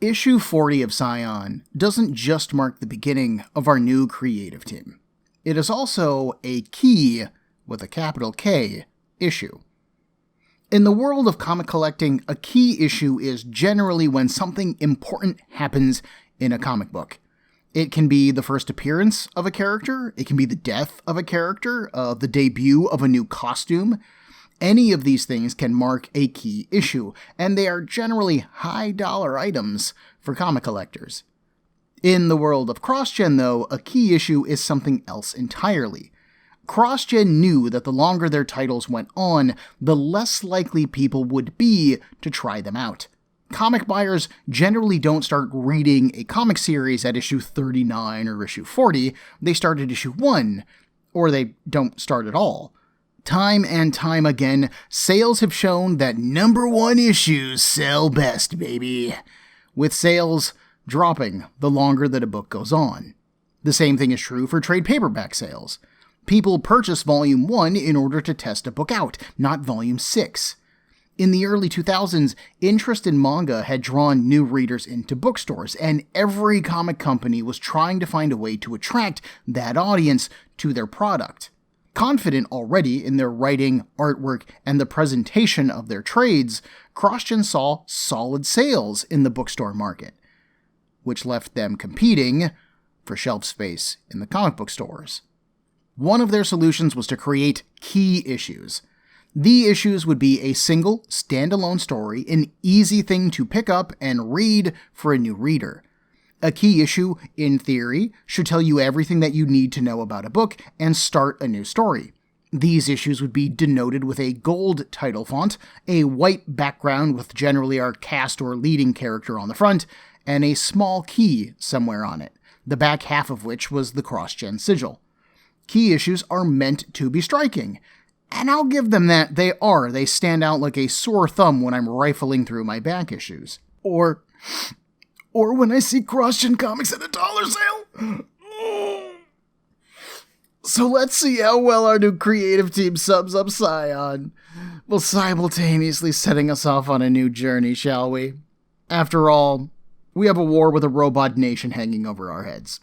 Issue 40 of Scion doesn't just mark the beginning of our new creative team. It is also a key, with a capital K, issue. In the world of comic collecting, a key issue is generally when something important happens in a comic book. It can be the first appearance of a character, it can be the death of a character, the debut of a new costume. Any of these things can mark a key issue, and they are generally high-dollar items for comic collectors. In the world of cross-gen, though, a key issue is something else entirely. Cross-gen knew that the longer their titles went on, the less likely people would be to try them out. Comic buyers generally don't start reading a comic series at issue 39 or issue 40, they start at issue 1, or they don't start at all. Time and time again, sales have shown that number 1 issues sell best, baby, with sales dropping the longer that a book goes on. The same thing is true for trade paperback sales. People purchase Volume 1 in order to test a book out, not Volume 6. In the early 2000s, interest in manga had drawn new readers into bookstores, and every comic company was trying to find a way to attract that audience to their product. Confident already in their writing, artwork, and the presentation of their trades, CrossGen saw solid sales in the bookstore market, which left them competing for shelf space in the comic book stores. One of their solutions was to create key issues. The issues would be a single, standalone story, an easy thing to pick up and read for a new reader. A key issue, in theory, should tell you everything that you need to know about a book and start a new story. These issues would be denoted with a gold title font, a white background with generally our cast or leading character on the front, and a small key somewhere on it, the back half of which was the cross-gen sigil. Key issues are meant to be striking, and I'll give them that, they are. They stand out like a sore thumb when I'm rifling through my back issues. Or when I see cross-gen comics at a dollar sale. So let's see how well our new creative team sums up Scion, while simultaneously setting us off on a new journey, shall we? After all, we have a war with a robot nation hanging over our heads.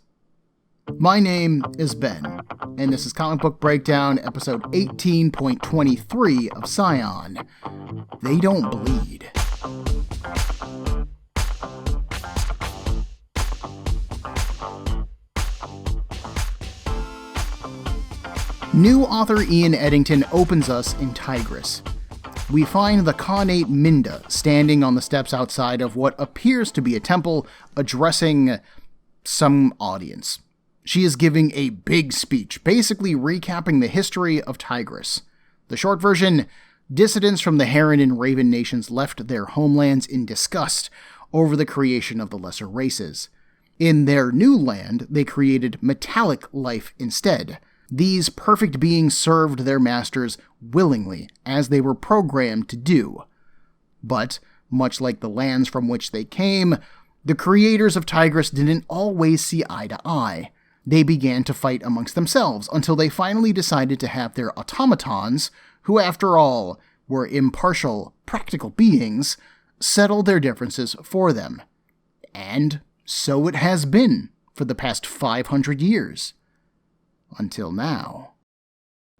My name is Ben, and this is Comic Book Breakdown, episode 18.23 of Scion. They don't bleed. New author Ian Eddington opens us in Tigris. We find the Khanate Minda standing on the steps outside of what appears to be a temple, addressing some audience. She is giving a big speech, basically recapping the history of Tigris. The short version: dissidents from the Heron and Raven nations left their homelands in disgust over the creation of the lesser races. In their new land, they created metallic life instead. These perfect beings served their masters willingly, as they were programmed to do. But, much like the lands from which they came, the creators of Tigris didn't always see eye to eye. They began to fight amongst themselves until they finally decided to have their automatons, who after all were impartial, practical beings, settle their differences for them. And so it has been for the past 500 years. Until now.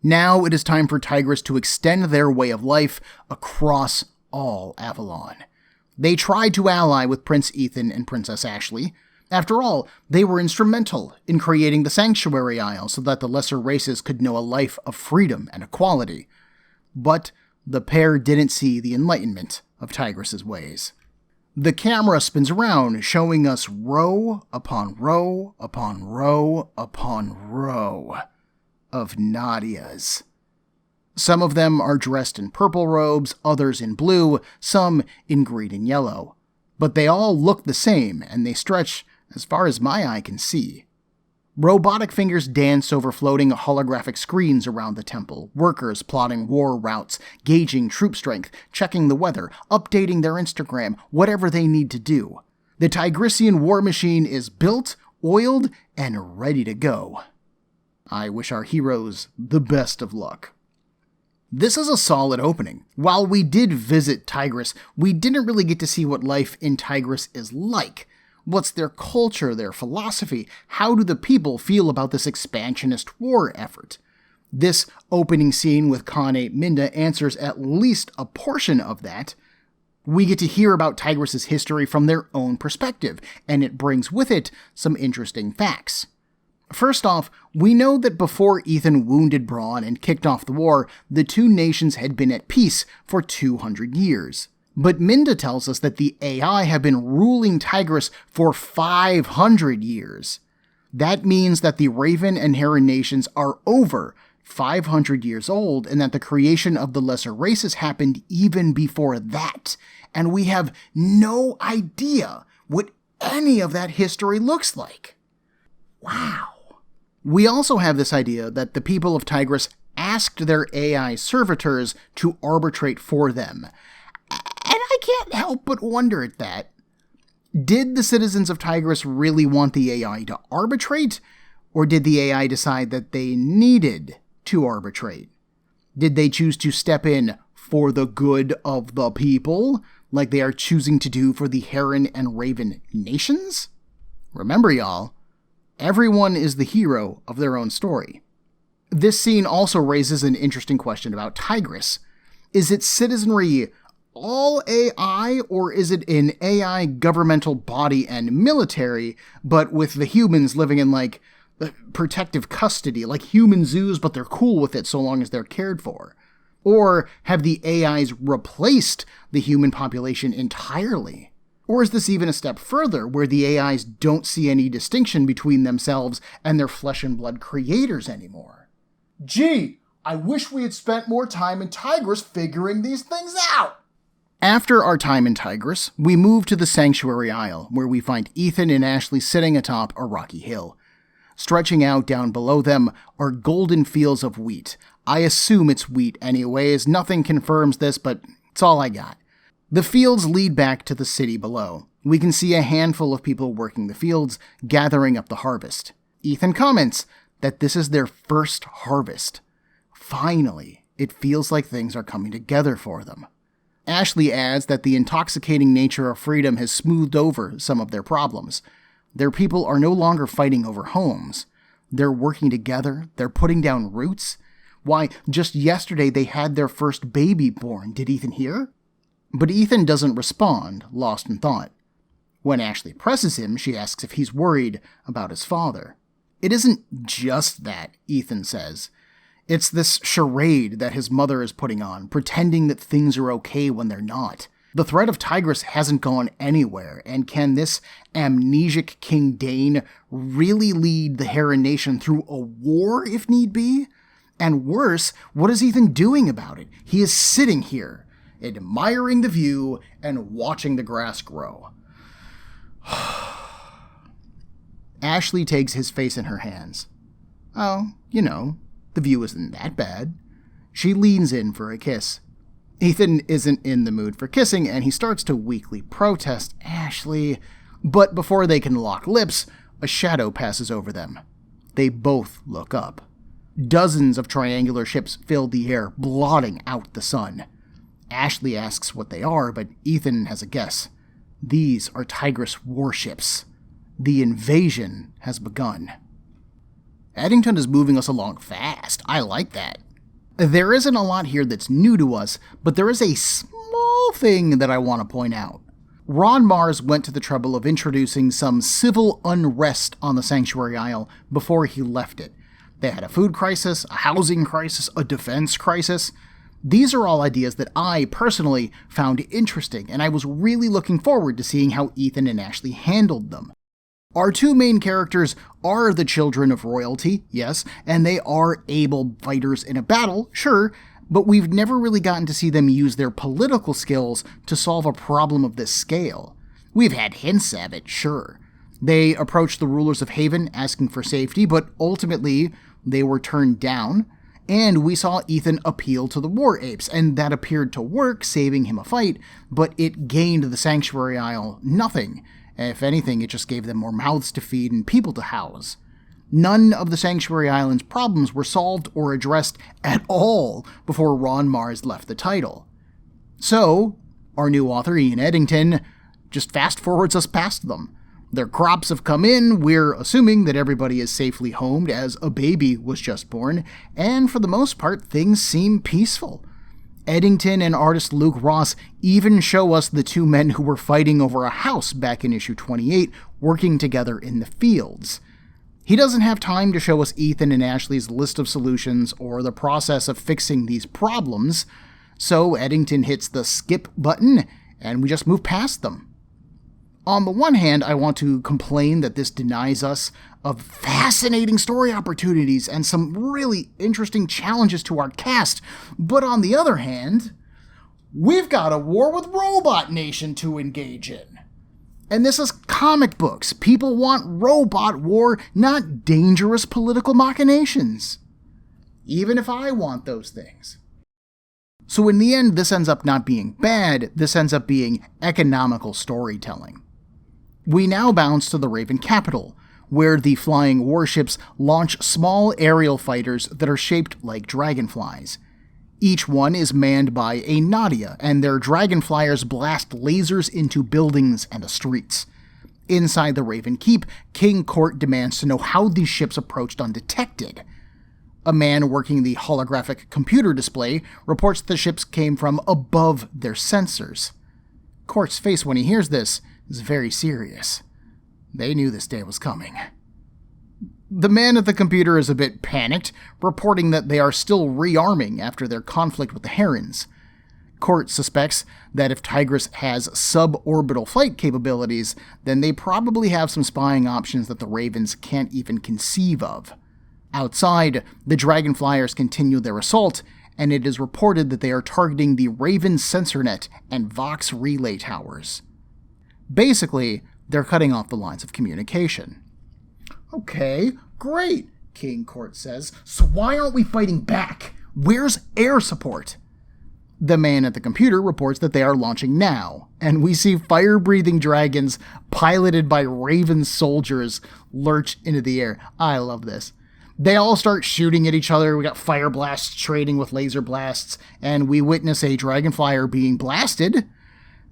Now it is time for Tigris to extend their way of life across all Avalon. They tried to ally with Prince Ethan and Princess Ashley. After all, they were instrumental in creating the Sanctuary Isle so that the lesser races could know a life of freedom and equality. But the pair didn't see the enlightenment of Tigris' ways. The camera spins around, showing us row upon row upon row upon row of Nadias. Some of them are dressed in purple robes, others in blue, some in green and yellow. But they all look the same, and they stretch as far as my eye can see. Robotic fingers dance over floating holographic screens around the temple, workers plotting war routes, gauging troop strength, checking the weather, updating their Instagram, whatever they need to do. The Tigrisian war machine is built, oiled, and ready to go. I wish our heroes the best of luck. This is a solid opening. While we did visit Tigris, we didn't really get to see what life in Tigris is like. What's their culture, their philosophy? How do the people feel about this expansionist war effort? This opening scene with Khane Minda answers at least a portion of that. We get to hear about Tigris' history from their own perspective, and it brings with it some interesting facts. First off, we know that before Ethan wounded Braun and kicked off the war, the two nations had been at peace for 200 years. But Minda tells us that the AI have been ruling Tigris for 500 years. That means that the Raven and Heron nations are over 500 years old, and that the creation of the lesser races happened even before that. And we have no idea what any of that history looks like. Wow. We also have this idea that the people of Tigris asked their AI servitors to arbitrate for them. And I can't help but wonder at that. Did the citizens of Tigris really want the AI to arbitrate? Or did the AI decide that they needed to arbitrate? Did they choose to step in for the good of the people, like they are choosing to do for the Heron and Raven nations? Remember, y'all, everyone is the hero of their own story. This scene also raises an interesting question about Tigris. Is its citizenry all AI, or is it an AI governmental body and military, but with the humans living in, like, protective custody, like human zoos, but they're cool with it so long as they're cared for? Or have the AIs replaced the human population entirely? Or is this even a step further, where the AIs don't see any distinction between themselves and their flesh and blood creators anymore? Gee, I wish we had spent more time in Tigris figuring these things out! After our time in Tigris, we move to the Sanctuary Isle, where we find Ethan and Ashley sitting atop a rocky hill. Stretching out down below them are golden fields of wheat. I assume it's wheat anyways, nothing confirms this, but it's all I got. The fields lead back to the city below. We can see a handful of people working the fields, gathering up the harvest. Ethan comments that this is their first harvest. Finally, it feels like things are coming together for them. Ashley adds that the intoxicating nature of freedom has smoothed over some of their problems. Their people are no longer fighting over homes. They're working together. They're putting down roots. Why, just yesterday they had their first baby born. Did Ethan hear? But Ethan doesn't respond, lost in thought. When Ashley presses him, she asks if he's worried about his father. It isn't just that, Ethan says. It's this charade that his mother is putting on, pretending that things are okay when they're not. The threat of Tigris hasn't gone anywhere, and can this amnesic King Dane really lead the Heron Nation through a war if need be? And worse, what is Ethan doing about it? He is sitting here, admiring the view and watching the grass grow. Ashley takes his face in her hands. Oh, the view isn't that bad. She leans in for a kiss. Ethan isn't in the mood for kissing, and he starts to weakly protest Ashley. But before they can lock lips, a shadow passes over them. They both look up. Dozens of triangular ships fill the air, blotting out the sun. Ashley asks what they are, but Ethan has a guess. These are Tigris warships. The invasion has begun. Eddington is moving us along fast. I like that. There isn't a lot here that's new to us, but there is a small thing that I want to point out. Ron Mars went to the trouble of introducing some civil unrest on the Sanctuary Isle before he left it. They had a food crisis, a housing crisis, a defense crisis. These are all ideas that I, personally, found interesting, and I was really looking forward to seeing how Ethan and Ashley handled them. Our two main characters are the children of royalty, yes, and they are able fighters in a battle, sure, but we've never really gotten to see them use their political skills to solve a problem of this scale. We've had hints of it, sure. They approached the rulers of Haven asking for safety, but ultimately they were turned down, and we saw Ethan appeal to the war apes, and that appeared to work, saving him a fight, but it gained the Sanctuary Isle nothing. If anything, it just gave them more mouths to feed and people to house. None of the Sanctuary Islands problems were solved or addressed at all before Ron Mars left the title. So, our new author, Ian Eddington, just fast-forwards us past them. Their crops have come in, we're assuming that everybody is safely homed as a baby was just born, and for the most part, things seem peaceful. Eddington and artist Luke Ross even show us the two men who were fighting over a house back in issue 28, working together in the fields. He doesn't have time to show us Ethan and Ashley's list of solutions or the process of fixing these problems, so Eddington hits the skip button and we just move past them. On the one hand, I want to complain that this denies us of fascinating story opportunities and some really interesting challenges to our cast, but on the other hand, we've got a war with Robot Nation to engage in. And this is comic books. People want robot war, not dangerous political machinations. Even if I want those things. So in the end, this ends up not being bad, this ends up being economical storytelling. We now bounce to the Raven capital, where the flying warships launch small aerial fighters that are shaped like dragonflies. Each one is manned by a Nadia, and their dragonflyers blast lasers into buildings and streets. Inside the Raven Keep, King Court demands to know how these ships approached undetected. A man working the holographic computer display reports the ships came from above their sensors. Court's face when he hears this is very serious. They knew this day was coming. The man at the computer is a bit panicked, reporting that they are still rearming after their conflict with the Herons. Court suspects that if Tigris has suborbital flight capabilities, then they probably have some spying options that the Ravens can't even conceive of. Outside, the Dragonflyers continue their assault, and it is reported that they are targeting the Raven SensorNet and Vox relay towers. Basically, they're cutting off the lines of communication. Okay, great, King Court says. So why aren't we fighting back? Where's air support? The man at the computer reports that they are launching now, and we see fire-breathing dragons piloted by Raven soldiers lurch into the air. I love this. They all start shooting at each other. We got fire blasts trading with laser blasts, and we witness a dragonflyer being blasted,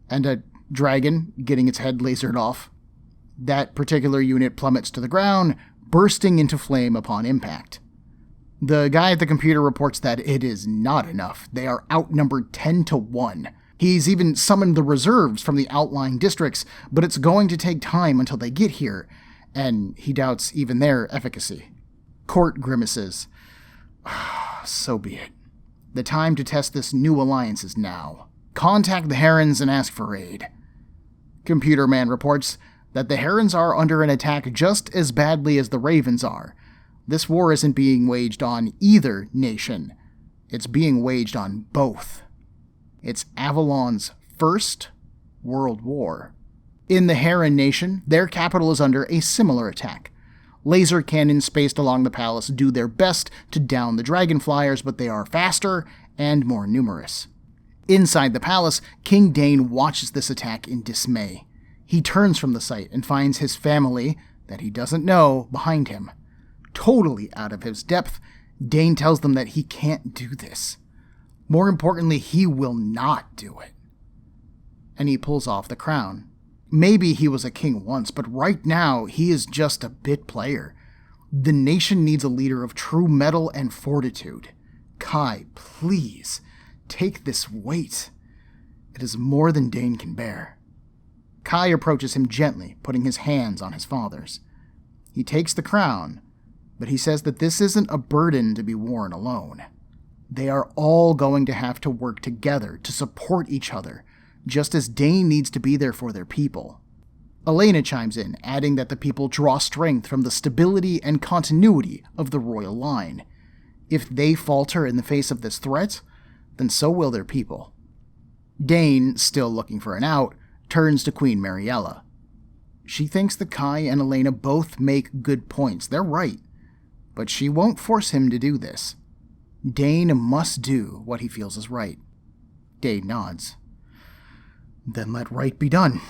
and a dragon getting its head lasered off. That particular unit plummets to the ground, bursting into flame upon impact. The guy at the computer reports that it is not enough. They are outnumbered 10-1. He's even summoned the reserves from the outlying districts, but it's going to take time until they get here, and he doubts even their efficacy. Court grimaces. So be it. The time to test this new alliance is now. Contact the Herons and ask for aid. Computer Man reports that the Herons are under an attack just as badly as the Ravens are. This war isn't being waged on either nation. It's being waged on both. It's Avalon's first world war. In the Heron Nation, their capital is under a similar attack. Laser cannons spaced along the palace do their best to down the Dragonflyers, but they are faster and more numerous. Inside the palace, King Dane watches this attack in dismay. He turns from the sight and finds his family, that he doesn't know, behind him. Totally out of his depth, Dane tells them that he can't do this. More importantly, he will not do it. And he pulls off the crown. Maybe he was a king once, but right now he is just a bit player. The nation needs a leader of true mettle and fortitude. Kai, please, take this weight. It is more than Dane can bear. Kai approaches him gently, putting his hands on his father's. He takes the crown, but he says that this isn't a burden to be worn alone. They are all going to have to work together to support each other, just as Dane needs to be there for their people. Elena chimes in, adding that the people draw strength from the stability and continuity of the royal line. If they falter in the face of this threat, then so will their people. Dane, still looking for an out, turns to Queen Mariella. She thinks that Kai and Elena both make good points. They're right. But she won't force him to do this. Dane must do what he feels is right. Dane nods. Then let right be done.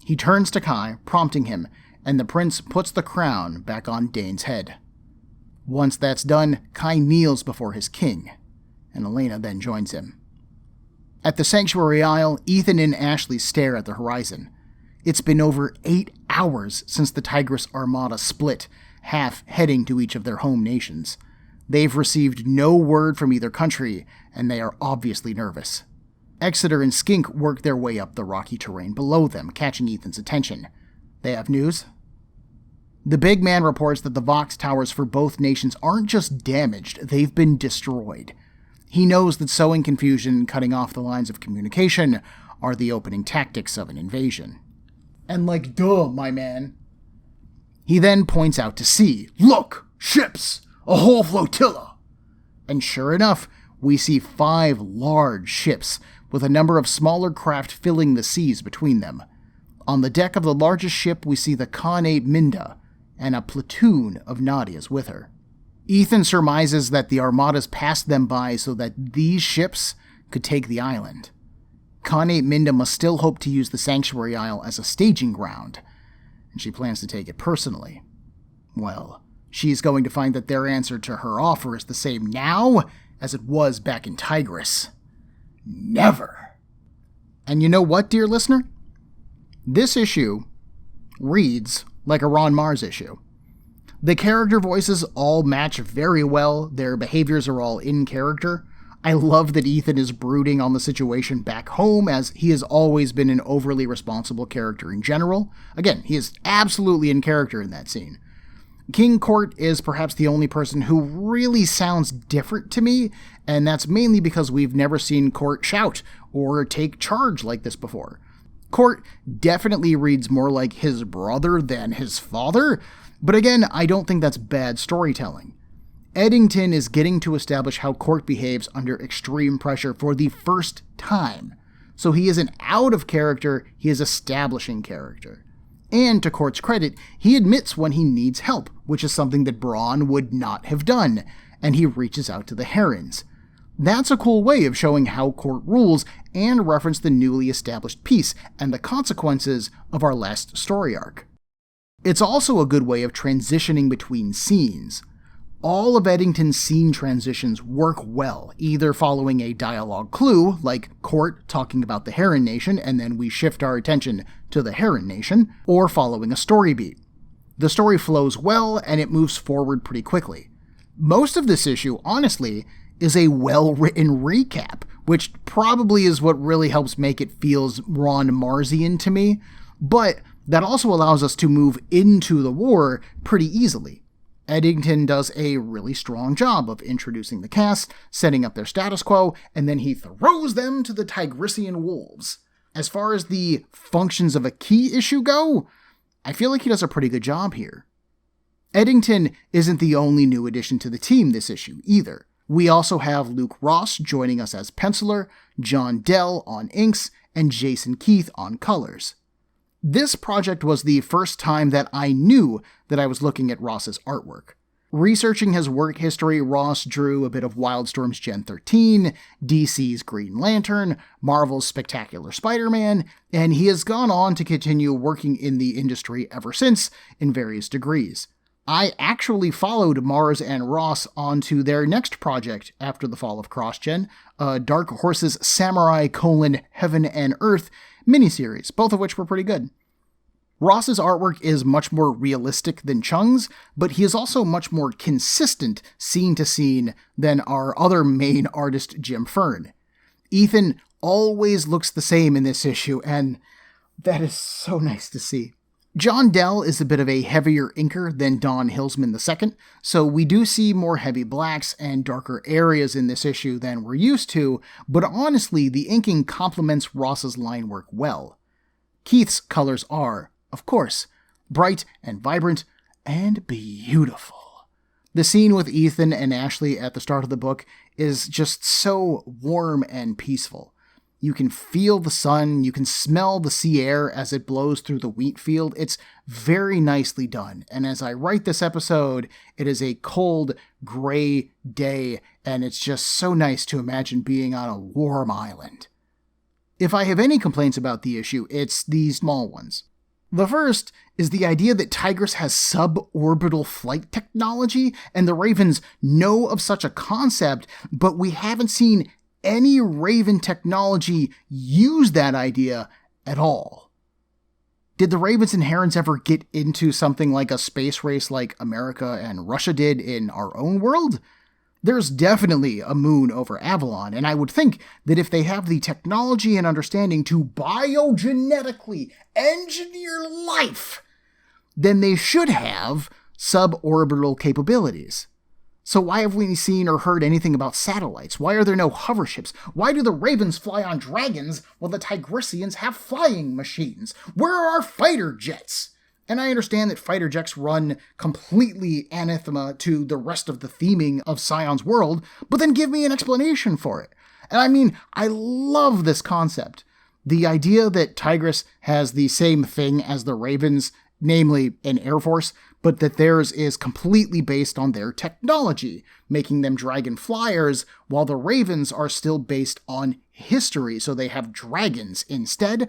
He turns to Kai, prompting him, and the prince puts the crown back on Dane's head. Once that's done, Kai kneels before his king, and Elena then joins him. At the Sanctuary Isle, Ethan and Ashley stare at the horizon. It's been over 8 hours since the Tigris Armada split, half heading to each of their home nations. They've received no word from either country, and they are obviously nervous. Exeter and Skink work their way up the rocky terrain below them, catching Ethan's attention. They have news? The big man reports that the Vox towers for both nations aren't just damaged, they've been destroyed. He knows that sowing confusion and cutting off the lines of communication are the opening tactics of an invasion. And like, duh, my man. He then points out to sea. Look! Ships! A whole flotilla! And sure enough, we see 5 large ships, with a number of smaller craft filling the seas between them. On the deck of the largest ship, we see the Khanate Minda, and a platoon of Nadias with her. Ethan surmises that the armadas passed them by so that these ships could take the island. Khanate Minda must still hope to use the Sanctuary Isle as a staging ground, and she plans to take it personally. Well, she's going to find that their answer to her offer is the same now as it was back in Tigris. Never. And you know what, dear listener? This issue reads like a Ron Mars issue. The character voices all match very well, their behaviors are all in character. I love that Ethan is brooding on the situation back home, as he has always been an overly responsible character in general. Again, he is absolutely in character in that scene. King Court is perhaps the only person who really sounds different to me, and that's mainly because we've never seen Court shout or take charge like this before. Court definitely reads more like his brother than his father, but again, I don't think that's bad storytelling. Eddington is getting to establish how Court behaves under extreme pressure for the first time. So he isn't out of character, he is establishing character. And to Court's credit, he admits when he needs help, which is something that Braun would not have done, and he reaches out to the Herons. That's a cool way of showing how Court rules and reference the newly established peace and the consequences of our last story arc. It's also a good way of transitioning between scenes. All of Eddington's scene transitions work well, either following a dialogue clue, like Court talking about the Heron Nation and then we shift our attention to the Heron Nation, or following a story beat. The story flows well and it moves forward pretty quickly. Most of this issue, honestly, is a well-written recap, which probably is what really helps make it feels Ron Marzian to me, but that also allows us to move into the war pretty easily. Eddington does a really strong job of introducing the cast, setting up their status quo, and then he throws them to the Tigrisian wolves. As far as the functions of a key issue go, I feel like he does a pretty good job here. Eddington isn't the only new addition to the team this issue either. We also have Luke Ross joining us as penciler, John Dell on inks, and Jason Keith on colors. This project was the first time that I knew that I was looking at Ross's artwork. Researching his work history, Ross drew a bit of Wildstorm's Gen 13, DC's Green Lantern, Marvel's Spectacular Spider-Man, and he has gone on to continue working in the industry ever since in various degrees. I actually followed Mars and Ross onto their next project after the fall of CrossGen, Dark Horse's Samurai: Heaven and Earth miniseries, both of which were pretty good. Ross's artwork is much more realistic than Chung's, but he is also much more consistent scene to scene than our other main artist, Jim Fern. Ethan always looks the same in this issue, and that is so nice to see. John Dell is a bit of a heavier inker than Don Hillsman II, so we do see more heavy blacks and darker areas in this issue than we're used to, but honestly, the inking complements Ross's line work well. Keith's colors are, of course, bright and vibrant and beautiful. The scene with Ethan and Ashley at the start of the book is just so warm and peaceful. You can feel the sun, you can smell the sea air as it blows through the wheat field. It's very nicely done. And as I write this episode, it is a cold, gray day, and it's just so nice to imagine being on a warm island. If I have any complaints about the issue, it's the small ones. The first is the idea that Tigris has suborbital flight technology, and the Ravens know of such a concept, but we haven't seen any Raven technology use that idea at all. Did the Ravens and Herons ever get into something like a space race like America and Russia did in our own world? There's definitely a moon over Avalon, and I would think that if they have the technology and understanding to biogenetically engineer life, then they should have suborbital capabilities. So why have we seen or heard anything about satellites? Why are there no hover ships? Why do the Ravens fly on dragons while the Tigrisians have flying machines? Where are our fighter jets? And I understand that fighter jets run completely anathema to the rest of the theming of Scion's world, but then give me an explanation for it. And I mean, I love this concept. The idea that Tigris has the same thing as the Ravens, namely an air force, but that theirs is completely based on their technology, making them dragon flyers, while the Ravens are still based on history, so they have dragons instead.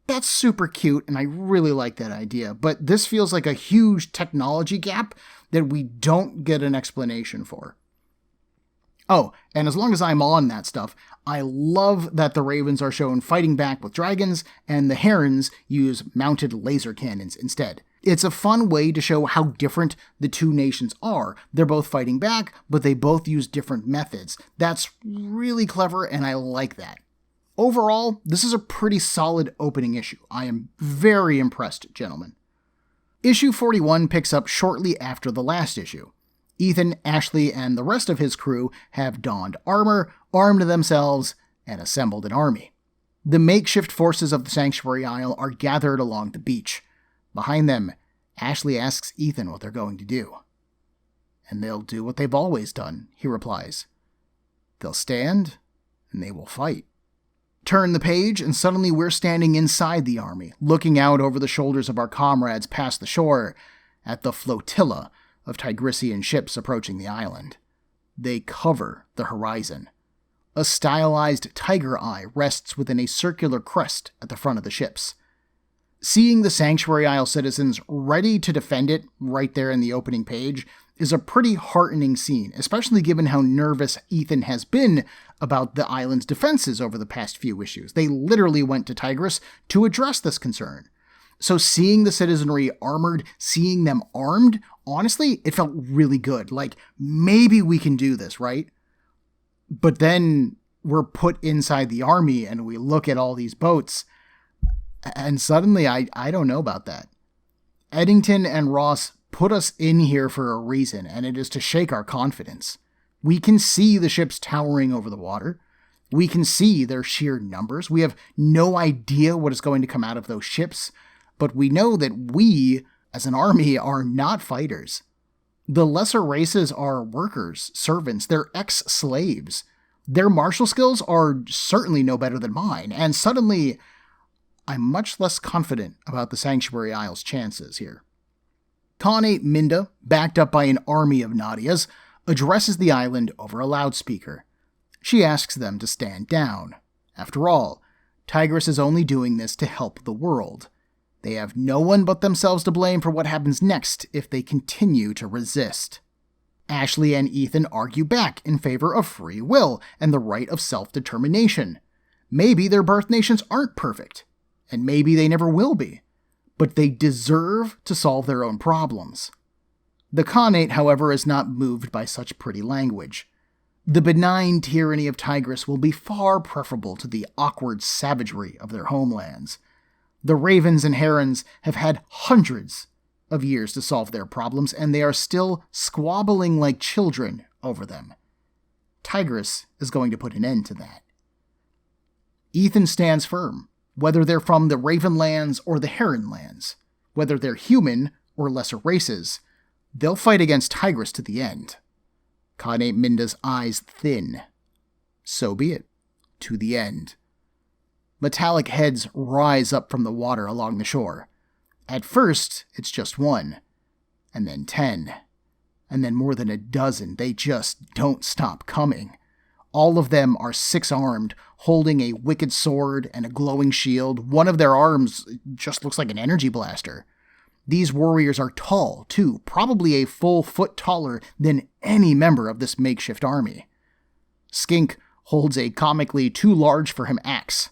That's super cute, and I really like that idea, but this feels like a huge technology gap that we don't get an explanation for. Oh, and as long as I'm on that stuff, I love that the Ravens are shown fighting back with dragons, and the Herons use mounted laser cannons instead. It's a fun way to show how different the two nations are. They're both fighting back, but they both use different methods. That's really clever, and I like that. Overall, this is a pretty solid opening issue. I am very impressed, gentlemen. Issue 41 picks up shortly after the last issue. Ethan, Ashley, and the rest of his crew have donned armor, armed themselves, and assembled an army. The makeshift forces of the Sanctuary Isle are gathered along the beach. Behind them, Ashley asks Ethan what they're going to do. "And they'll do what they've always done," he replies. "They'll stand, and they will fight." Turn the page, and suddenly we're standing inside the army, looking out over the shoulders of our comrades past the shore at the flotilla of Tigrisian ships approaching the island. They cover the horizon. A stylized tiger eye rests within a circular crest at the front of the ships. Seeing the Sanctuary Isle citizens ready to defend it right there in the opening page is a pretty heartening scene, especially given how nervous Ethan has been about the island's defenses over the past few issues. They literally went to Tigris to address this concern. So seeing the citizenry armored, seeing them armed, honestly, it felt really good. Like, maybe we can do this, right? But then we're put inside the army and we look at all these boats, and suddenly I don't know about that. Eddington and Ross put us in here for a reason, and it is to shake our confidence. We can see the ships towering over the water. We can see their sheer numbers. We have no idea what is going to come out of those ships, but we know that we, as an army, are not fighters. The lesser races are workers, servants, they're ex-slaves. Their martial skills are certainly no better than mine, and suddenly I'm much less confident about the Sanctuary Isle's chances here. Khanate Minda, backed up by an army of Nadias, addresses the island over a loudspeaker. She asks them to stand down. After all, Tigris is only doing this to help the world. They have no one but themselves to blame for what happens next if they continue to resist. Ashley and Ethan argue back in favor of free will and the right of self-determination. Maybe their birth nations aren't perfect, and maybe they never will be, but they deserve to solve their own problems. The Khanate, however, is not moved by such pretty language. The benign tyranny of Tigris will be far preferable to the awkward savagery of their homelands. The Ravens and Herons have had hundreds of years to solve their problems, and they are still squabbling like children over them. Tigris is going to put an end to that. Ethan stands firm, whether they're from the Ravenlands or the Heronlands, whether they're human or lesser races, they'll fight against Tigris to the end. Khanate Minda's eyes thin. So be it. To the end. Metallic heads rise up from the water along the shore. At first, it's just one, and then 10, and then more than a dozen. They just don't stop coming. All of them are six-armed, holding a wicked sword and a glowing shield. One of their arms just looks like an energy blaster. These warriors are tall, too, probably a full foot taller than any member of this makeshift army. Skink holds a comically too large for him axe.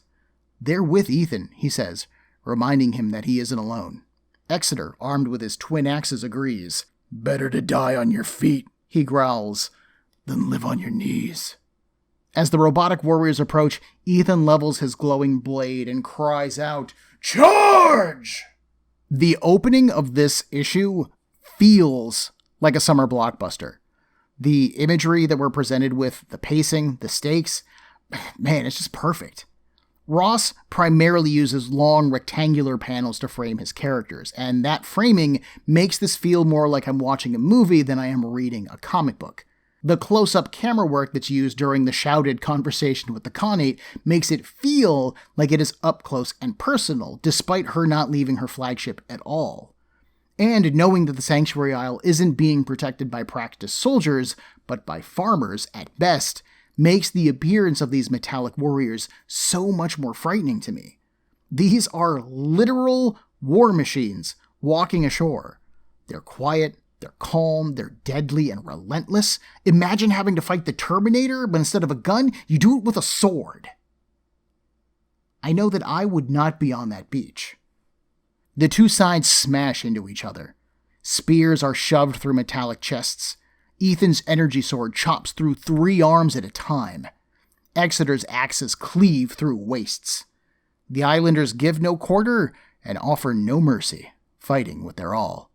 They're with Ethan, he says, reminding him that he isn't alone. Exeter, armed with his twin axes, agrees. Better to die on your feet, he growls, than live on your knees. As the robotic warriors approach, Ethan levels his glowing blade and cries out, "Charge!" The opening of this issue feels like a summer blockbuster. The imagery that we're presented with, the pacing, the stakes, man, it's just perfect. Ross primarily uses long rectangular panels to frame his characters, and that framing makes this feel more like I'm watching a movie than I am reading a comic book. The close-up camera work that's used during the shouted conversation with the Khanate makes it feel like it is up close and personal, despite her not leaving her flagship at all. And knowing that the Sanctuary Isle isn't being protected by practiced soldiers, but by farmers at best, makes the appearance of these metallic warriors so much more frightening to me. These are literal war machines walking ashore. They're quiet, they're calm, they're deadly and relentless. Imagine having to fight the Terminator, but instead of a gun, you do it with a sword. I know that I would not be on that beach. The two sides smash into each other. Spears are shoved through metallic chests. Ethan's energy sword chops through 3 arms at a time. Exeter's axes cleave through waists. The islanders give no quarter and offer no mercy, fighting with their all.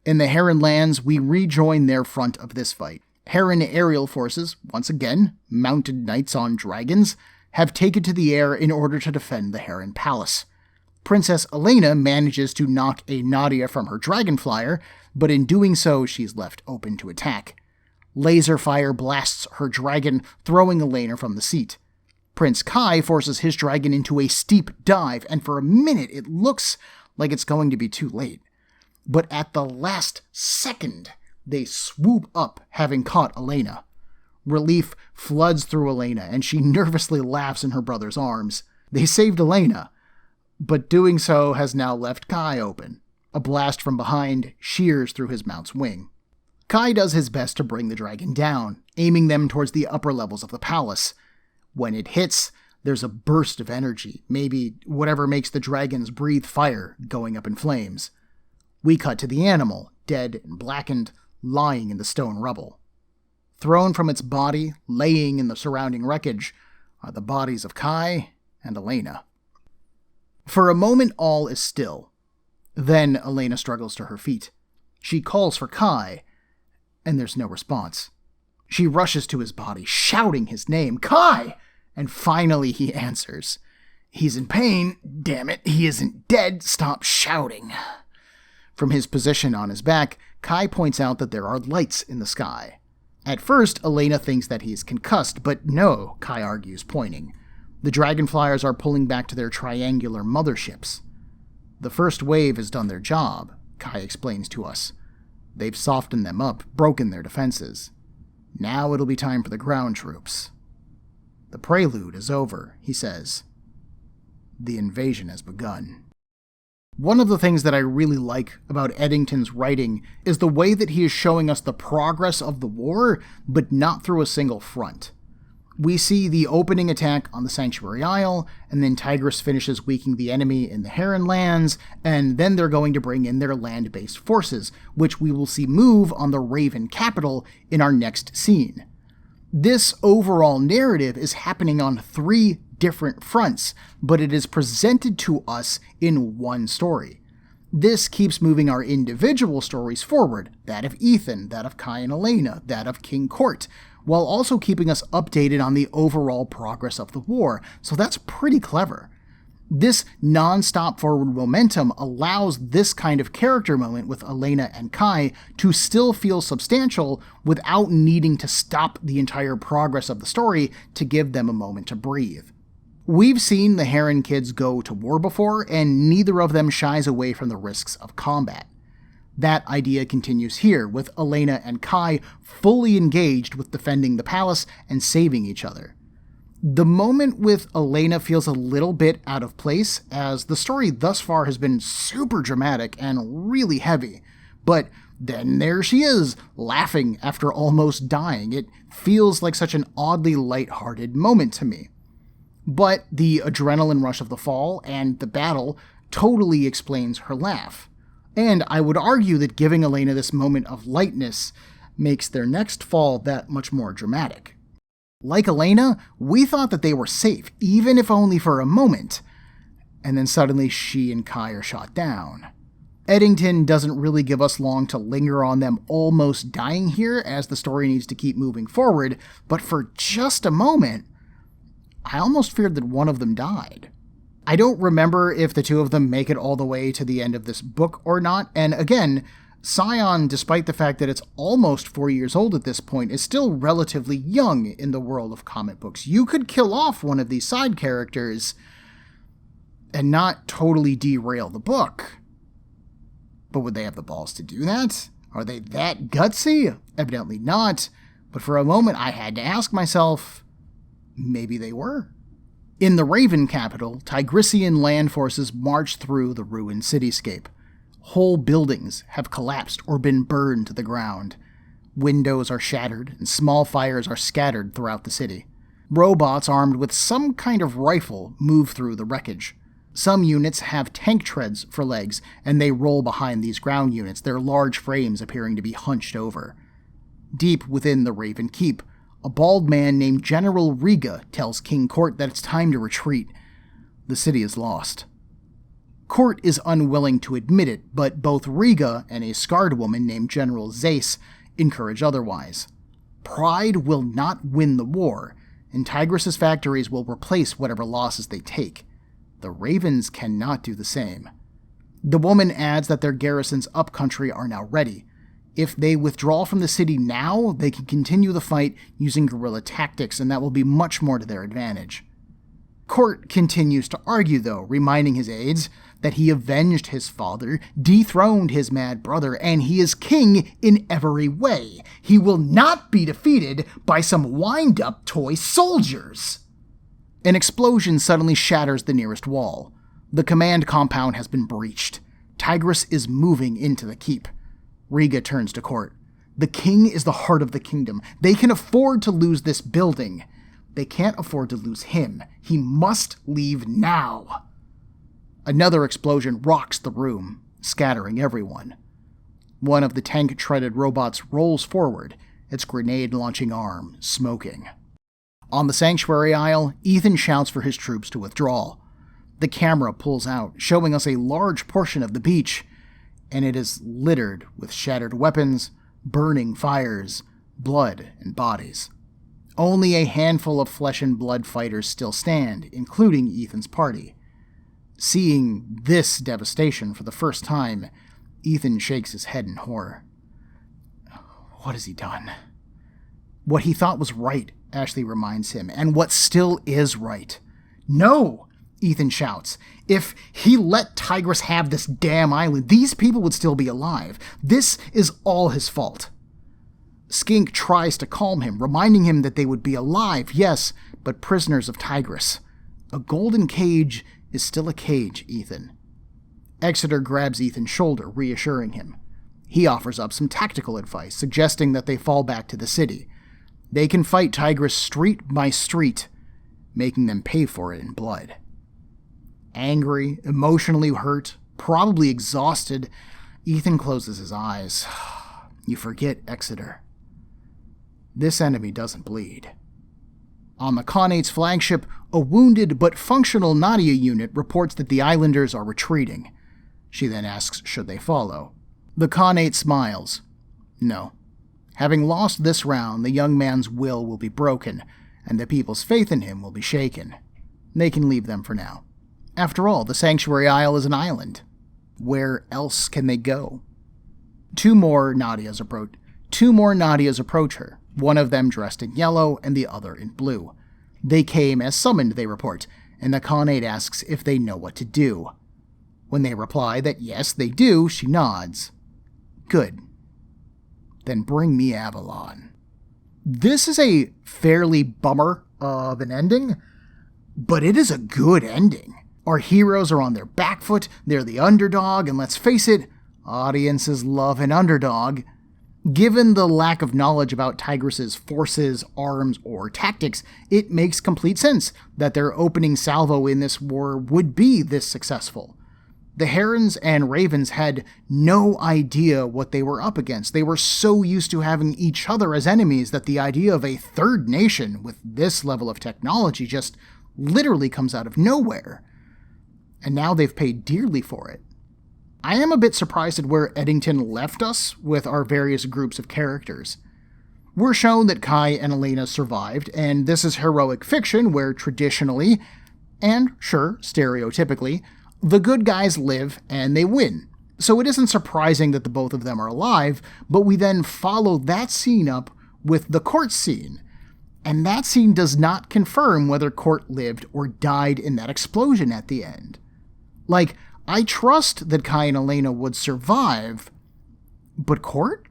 In the Heron lands, we rejoin their front of this fight. Heron aerial forces, once again, mounted knights on dragons, have taken to the air in order to defend the Heron Palace. Princess Elena manages to knock a Nadia from her dragon flyer, but in doing so, she's left open to attack. Laser fire blasts her dragon, throwing Elena from the seat. Prince Kai forces his dragon into a steep dive, and for a minute it looks like it's going to be too late. But at the last second, they swoop up, having caught Elena. Relief floods through Elena, and she nervously laughs in her brother's arms. They saved Elena, but doing so has now left Kai open. A blast from behind shears through his mount's wing. Kai does his best to bring the dragon down, aiming them towards the upper levels of the palace. When it hits, there's a burst of energy, maybe whatever makes the dragons breathe fire, going up in flames. We cut to the animal, dead and blackened, lying in the stone rubble. Thrown from its body, laying in the surrounding wreckage, are the bodies of Kai and Elena. For a moment, all is still. Then Elena struggles to her feet. She calls for Kai, and there's no response. She rushes to his body, shouting his name, "Kai!" And finally he answers. "He's in pain. Damn it, he isn't dead. Stop shouting." From his position on his back, Kai points out that there are lights in the sky. At first, Elena thinks that he's concussed, but no, Kai argues, pointing. The dragonflyers are pulling back to their triangular motherships. The first wave has done their job, Kai explains to us. They've softened them up, broken their defenses. Now it'll be time for the ground troops. The prelude is over, he says. The invasion has begun. One of the things that I really like about Eddington's writing is the way that he is showing us the progress of the war, but not through a single front. We see the opening attack on the Sanctuary Isle, and then Tigris finishes weakening the enemy in the Heron lands, and then they're going to bring in their land-based forces, which we will see move on the Raven capital in our next scene. This overall narrative is happening on 3 different fronts, but it is presented to us in one story. This keeps moving our individual stories forward, that of Ethan, that of Kai and Elena, that of King Court, while also keeping us updated on the overall progress of the war, so that's pretty clever. This non-stop forward momentum allows this kind of character moment with Elena and Kai to still feel substantial without needing to stop the entire progress of the story to give them a moment to breathe. We've seen the Heron kids go to war before, and neither of them shies away from the risks of combat. That idea continues here, with Elena and Kai fully engaged with defending the palace and saving each other. The moment with Elena feels a little bit out of place, as the story thus far has been super dramatic and really heavy, but then there she is, laughing after almost dying. It feels like such an oddly lighthearted moment to me. But the adrenaline rush of the fall and the battle totally explains her laugh. And I would argue that giving Elena this moment of lightness makes their next fall that much more dramatic. Like Elena, we thought that they were safe, even if only for a moment. And then suddenly she and Kai are shot down. Eddington doesn't really give us long to linger on them almost dying here, as the story needs to keep moving forward, but for just a moment, I almost feared that one of them died. I don't remember if the two of them make it all the way to the end of this book or not, and again, Scion, despite the fact that it's almost 4 years old at this point, is still relatively young in the world of comic books. You could kill off one of these side characters and not totally derail the book. But would they have the balls to do that? Are they that gutsy? Evidently not. But for a moment I had to ask myself, maybe they were. In the Raven capital, Tigrisian land forces march through the ruined cityscape. Whole buildings have collapsed or been burned to the ground. Windows are shattered and small fires are scattered throughout the city. Robots armed with some kind of rifle move through the wreckage. Some units have tank treads for legs, and they roll behind these ground units, their large frames appearing to be hunched over. Deep within the Raven Keep, a bald man named General Riga tells King Court that it's time to retreat. The city is lost. Court is unwilling to admit it, but both Riga and a scarred woman named General Zace encourage otherwise. Pride will not win the war, and Tigris' factories will replace whatever losses they take. The Ravens cannot do the same. The woman adds that their garrisons upcountry are now ready. If they withdraw from the city now, they can continue the fight using guerrilla tactics, and that will be much more to their advantage. Court continues to argue, though, reminding his aides that he avenged his father, dethroned his mad brother, and he is king in every way. He will not be defeated by some wind-up toy soldiers. An explosion suddenly shatters the nearest wall. The command compound has been breached. Tigris is moving into the keep. Riga turns to Court. The king is the heart of the kingdom. They can afford to lose this building. They can't afford to lose him. He must leave now. Another explosion rocks the room, scattering everyone. One of the tank-treaded robots rolls forward, its grenade-launching arm smoking. On the sanctuary aisle, Ethan shouts for his troops to withdraw. The camera pulls out, showing us a large portion of the beach, and it is littered with shattered weapons, burning fires, blood, and bodies. Only a handful of flesh and blood fighters still stand, including Ethan's party. Seeing this devastation for the first time, Ethan shakes his head in horror. What has he done? What he thought was right, Ashley reminds him, and what still is right. No! Ethan shouts. If he let Tigris have this damn island, these people would still be alive. This is all his fault. Skink tries to calm him, reminding him that they would be alive, yes, but prisoners of Tigris. A golden cage is still a cage, Ethan. Exeter grabs Ethan's shoulder, reassuring him. He offers up some tactical advice, suggesting that they fall back to the city. They can fight Tigris street by street, making them pay for it in blood. Angry, emotionally hurt, probably exhausted, Ethan closes his eyes. You forget Exeter. This enemy doesn't bleed. On the Khanate's flagship, a wounded but functional Nadia unit reports that the islanders are retreating. She then asks should they follow. The Khanate smiles. No. Having lost this round, the young man's will be broken, and the people's faith in him will be shaken. They can leave them for now. After all, the Sanctuary Isle is an island. Where else can they go? Two more Nadias approach her, one of them dressed in yellow and the other in blue. They came as summoned, they report, and the Khanate asks if they know what to do. When they reply that yes, they do, she nods. Good. Then bring me Avalon. This is a fairly bummer of an ending, but it is a good ending. Our heroes are on their back foot, they're the underdog, and let's face it, audiences love an underdog. Given the lack of knowledge about Tigris's forces, arms, or tactics, it makes complete sense that their opening salvo in this war would be this successful. The Herons and Ravens had no idea what they were up against. They were so used to having each other as enemies that the idea of a third nation with this level of technology just literally comes out of nowhere. And now they've paid dearly for it. I am a bit surprised at where Eddington left us with our various groups of characters. We're shown that Kai and Elena survived, and this is heroic fiction where traditionally, and sure, stereotypically, the good guys live and they win. So it isn't surprising that the both of them are alive, but we then follow that scene up with the Court scene. And that scene does not confirm whether Court lived or died in that explosion at the end. Like, I trust that Kai and Elena would survive, but Court?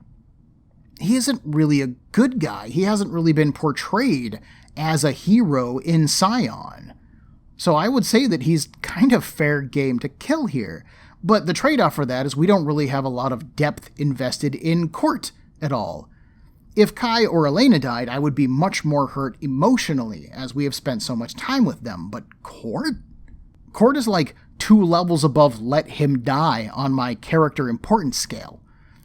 He isn't really a good guy. He hasn't really been portrayed as a hero in Scion. So I would say that he's kind of fair game to kill here. But the trade-off for that is we don't really have a lot of depth invested in Court at all. If Kai or Elena died, I would be much more hurt emotionally, as we have spent so much time with them. But Court? Court is like 2 levels above let him die on my character importance scale.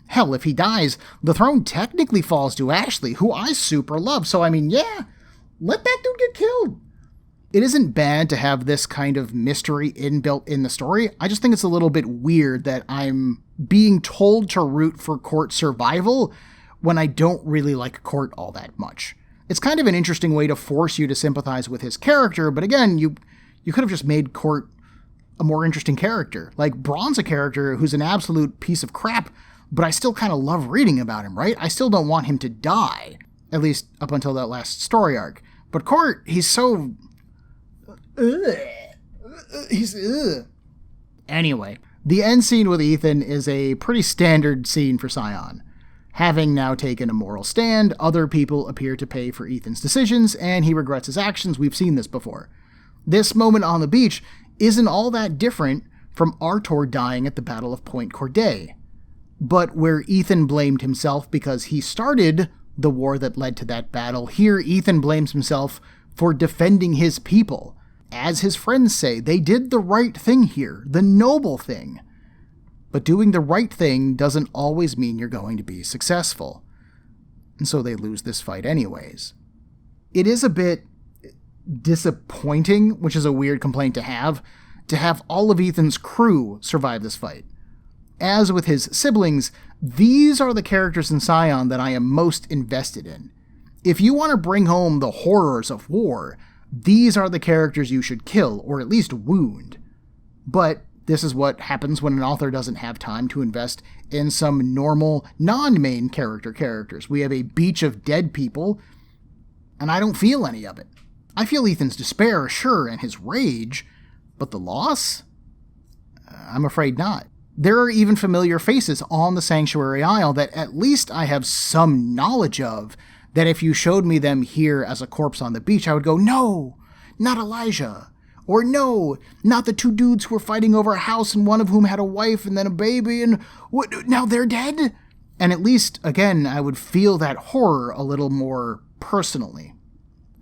Hell, if he dies, the throne technically falls to Ashley, who I super love. So I mean, yeah, let that dude get killed. It isn't bad to have this kind of mystery inbuilt in the story. I just think it's a little bit weird that I'm being told to root for Court's survival when I don't really like Court all that much. It's kind of an interesting way to force you to sympathize with his character, but again, you could have just made Court a more interesting character. Like, Braun's a character who's an absolute piece of crap, but I still kind of love reading about him, right? I still don't want him to die, at least up until that last story arc. But Court, he's so... Anyway, the end scene with Ethan is a pretty standard scene for Scion. Having now taken a moral stand, other people appear to pay for Ethan's decisions, and he regrets his actions. We've seen this before. This moment on the beach isn't all that different from Artor dying at the Battle of Point Corday. But where Ethan blamed himself because he started the war that led to that battle, here Ethan blames himself for defending his people. As his friends say, they did the right thing here, the noble thing. But doing the right thing doesn't always mean you're going to be successful. And so they lose this fight anyways. It is a bit disappointing, which is a weird complaint to have all of Ethan's crew survive this fight. As with his siblings, these are the characters in Scion that I am most invested in. If you want to bring home the horrors of war, these are the characters you should kill, or at least wound. But this is what happens when an author doesn't have time to invest in some normal, non-main characters. We have a beach of dead people, and I don't feel any of it. I feel Ethan's despair, sure, and his rage, but the loss? I'm afraid not. There are even familiar faces on the Sanctuary Isle that at least I have some knowledge of, that if you showed me them here as a corpse on the beach, I would go, no, not Elijah. Or no, not the 2 dudes who were fighting over a house and one of whom had a wife and then a baby and now they're dead? And at least, again, I would feel that horror a little more personally.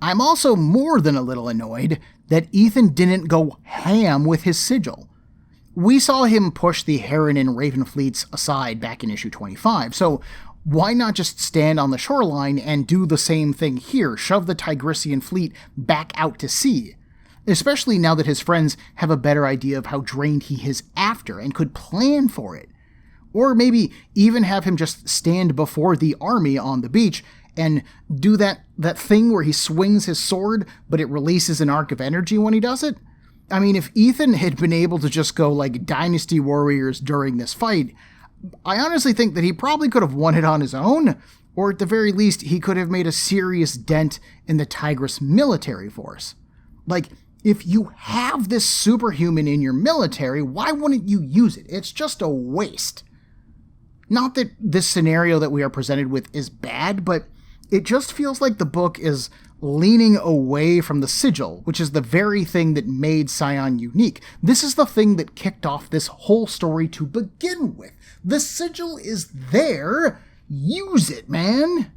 I'm also more than a little annoyed that Ethan didn't go ham with his sigil. We saw him push the Heron and Raven fleets aside back in issue 25, so why not just stand on the shoreline and do the same thing here, shove the Tigrisian fleet back out to sea? Especially now that his friends have a better idea of how drained he is after and could plan for it. Or maybe even have him just stand before the army on the beach and do that thing where he swings his sword, but it releases an arc of energy when he does it. I mean, if Ethan had been able to just go like Dynasty Warriors during this fight, I honestly think that he probably could have won it on his own, or at the very least, he could have made a serious dent in the Tigris military force. Like, if you have this superhuman in your military, why wouldn't you use it? It's just a waste. Not that this scenario that we are presented with is bad, but it just feels like the book is leaning away from the sigil, which is the very thing that made Scion unique. This is the thing that kicked off this whole story to begin with. The sigil is there. Use it, man.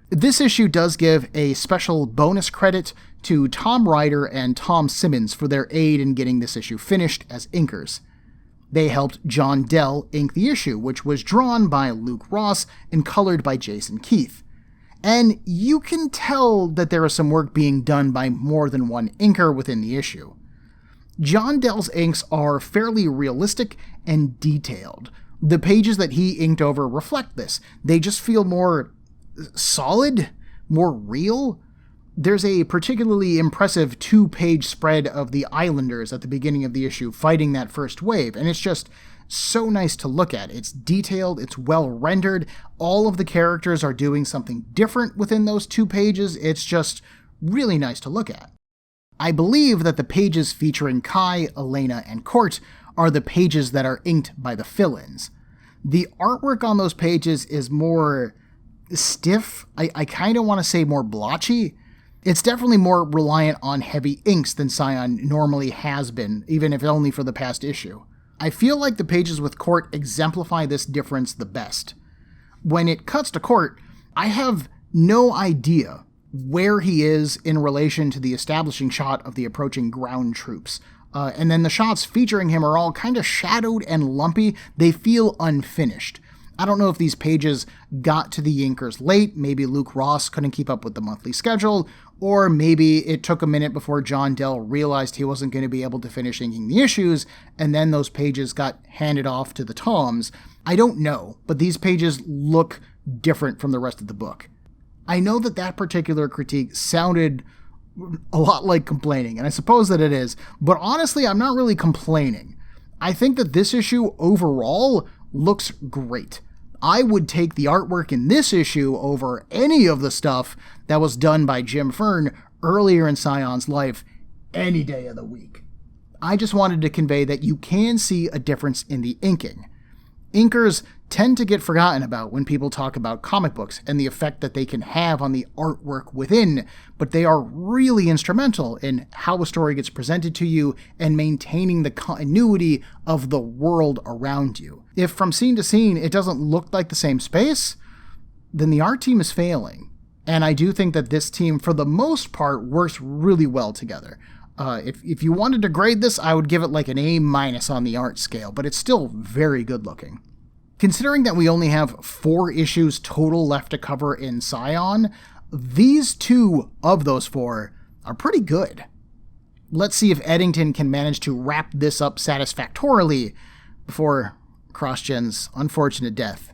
This issue does give a special bonus credit to Tom Ryder and Tom Simmons for their aid in getting this issue finished as inkers. They helped John Dell ink the issue, which was drawn by Luke Ross and colored by Jason Keith. And you can tell that there is some work being done by more than one inker within the issue. John Dell's inks are fairly realistic and detailed. The pages that he inked over reflect this. They just feel more solid, more real. There's a particularly impressive 2-page spread of the Islanders at the beginning of the issue fighting that first wave, and it's just so nice to look at. It's detailed, it's well rendered, all of the characters are doing something different within those 2 pages. It's just really nice to look at. I believe that the pages featuring Kai, Elena, and Court are the pages that are inked by the fill-ins. The artwork on those pages is more stiff. I kind of want to say more blotchy. It's definitely more reliant on heavy inks than Scion normally has been, even if only for the past issue. I feel like the pages with Court exemplify this difference the best. When it cuts to Court, I have no idea where he is in relation to the establishing shot of the approaching ground troops. And then the shots featuring him are all kind of shadowed and lumpy. They feel unfinished. I don't know if these pages got to the inkers late, maybe Luke Ross couldn't keep up with the monthly schedule, or maybe it took a minute before John Dell realized he wasn't going to be able to finish inking the issues, and then those pages got handed off to the Toms. I don't know, but these pages look different from the rest of the book. I know that particular critique sounded a lot like complaining, and I suppose that it is, but honestly, I'm not really complaining. I think that this issue overall looks great. I would take the artwork in this issue over any of the stuff that was done by Jim Fern earlier in Scion's life any day of the week. I just wanted to convey that you can see a difference in the inking. Inkers tend to get forgotten about when people talk about comic books and the effect that they can have on the artwork within, but they are really instrumental in how a story gets presented to you and maintaining the continuity of the world around you. If from scene to scene it doesn't look like the same space, then the art team is failing. And I do think that this team, for the most part, works really well together. If you wanted to grade this, I would give it like an A- on the art scale, but it's still very good looking. Considering that we only have 4 issues total left to cover in Scion, these 2 of those 4 are pretty good. Let's see if Eddington can manage to wrap this up satisfactorily before CrossGen's unfortunate death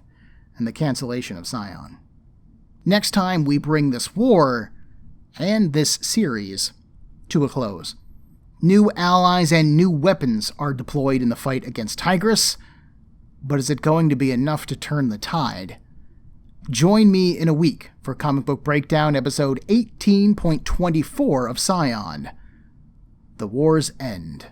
and the cancellation of Scion. Next time we bring this war, and this series, to a close. New allies and new weapons are deployed in the fight against Tigris, but is it going to be enough to turn the tide? Join me in a week for Comic Book Breakdown episode 18.24 of Scion, The War's End.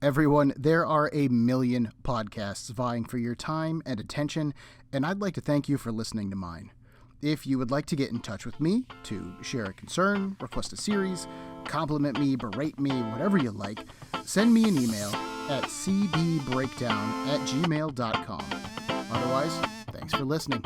Everyone, there are a million podcasts vying for your time and attention, and I'd like to thank you for listening to mine. If you would like to get in touch with me to share a concern, request a series, compliment me, berate me, whatever you like, send me an email at cbbreakdown@gmail.com. Otherwise, thanks for listening.